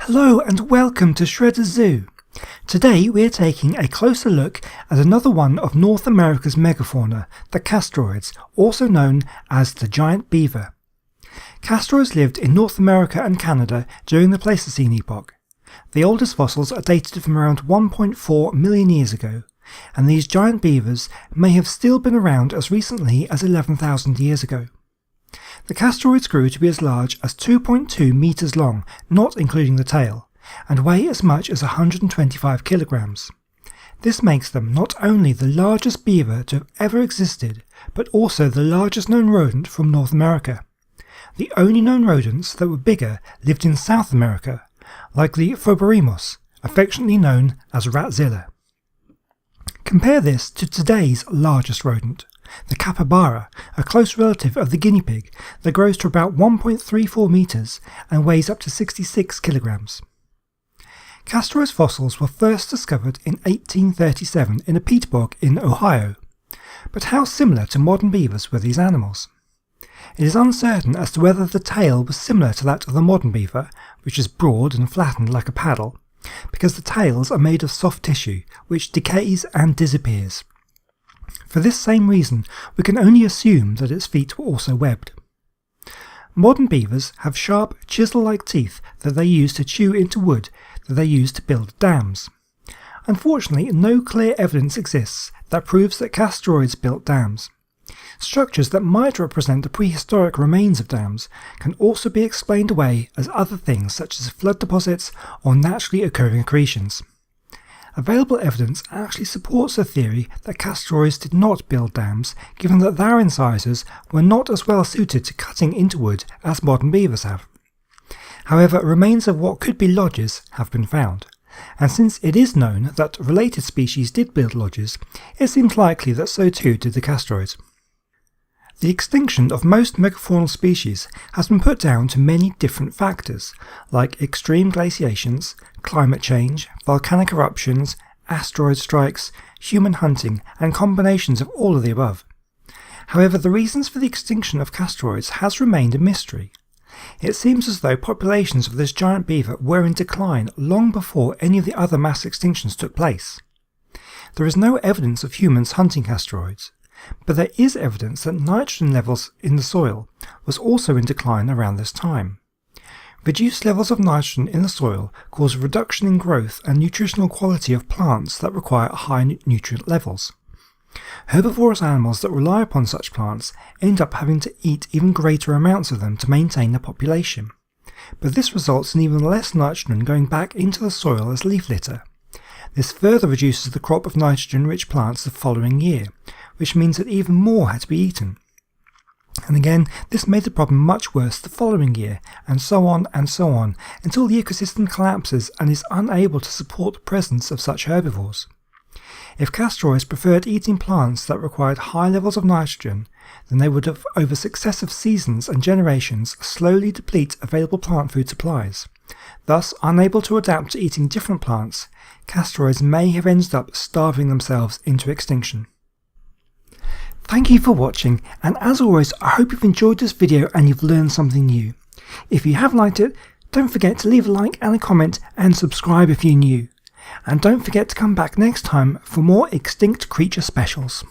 Hello and welcome to Shredder's Zoo. Today we are taking a closer look at another one of North America's megafauna, the Castoroides, also known as the giant beaver. Castoroides lived in North America and Canada during the Pleistocene epoch. The oldest fossils are dated from around 1.4 million years ago, and these giant beavers may have still been around as recently as 11,000 years ago. The Castoroides grew to be as large as 2.2 meters long, not including the tail, and weigh as much as 125 kilograms. This makes them not only the largest beaver to have ever existed, but also the largest known rodent from North America. The only known rodents that were bigger lived in South America, like the Phobarimus, affectionately known as Ratzilla. Compare this to today's largest rodent, the capybara, a close relative of the guinea pig that grows to about 1.34 meters and weighs up to 66 kilograms. Castoroides fossils were first discovered in 1837 in a peat bog in Ohio. But how similar to modern beavers were these animals? It is uncertain as to whether the tail was similar to that of the modern beaver, which is broad and flattened like a paddle, because the tails are made of soft tissue, which decays and disappears. For this same reason, we can only assume that its feet were also webbed. Modern beavers have sharp, chisel-like teeth that they use to chew into wood that they use to build dams. Unfortunately, no clear evidence exists that proves that Castoroides built dams. Structures that might represent the prehistoric remains of dams can also be explained away as other things such as flood deposits or naturally occurring accretions. Available evidence actually supports the theory that Castoroides did not build dams, given that their incisors were not as well suited to cutting into wood as modern beavers have. However, remains of what could be lodges have been found, and since it is known that related species did build lodges, it seems likely that so too did the Castoroides. The extinction of most megafaunal species has been put down to many different factors, like extreme glaciations, climate change, volcanic eruptions, asteroid strikes, human hunting, and combinations of all of the above. However, the reasons for the extinction of Castoroides has remained a mystery. It seems as though populations of this giant beaver were in decline long before any of the other mass extinctions took place. There is no evidence of humans hunting Castoroides, but there is evidence that nitrogen levels in the soil was also in decline around this time. Reduced levels of nitrogen in the soil cause a reduction in growth and nutritional quality of plants that require high nutrient levels. Herbivorous animals that rely upon such plants end up having to eat even greater amounts of them to maintain their population, but this results in even less nitrogen going back into the soil as leaf litter. This further reduces the crop of nitrogen-rich plants the following year, which means that even more had to be eaten. And again, this made the problem much worse the following year, and so on, until the ecosystem collapses and is unable to support the presence of such herbivores. If Castoroides preferred eating plants that required high levels of nitrogen, then they would have, over successive seasons and generations, slowly deplete available plant food supplies. Thus, unable to adapt to eating different plants, Castoroides may have ended up starving themselves into extinction. Thank you for watching, and as always, I hope you've enjoyed this video and you've learned something new. If you have liked it, don't forget to leave a like and a comment and subscribe if you're new. And don't forget to come back next time for more extinct creature specials.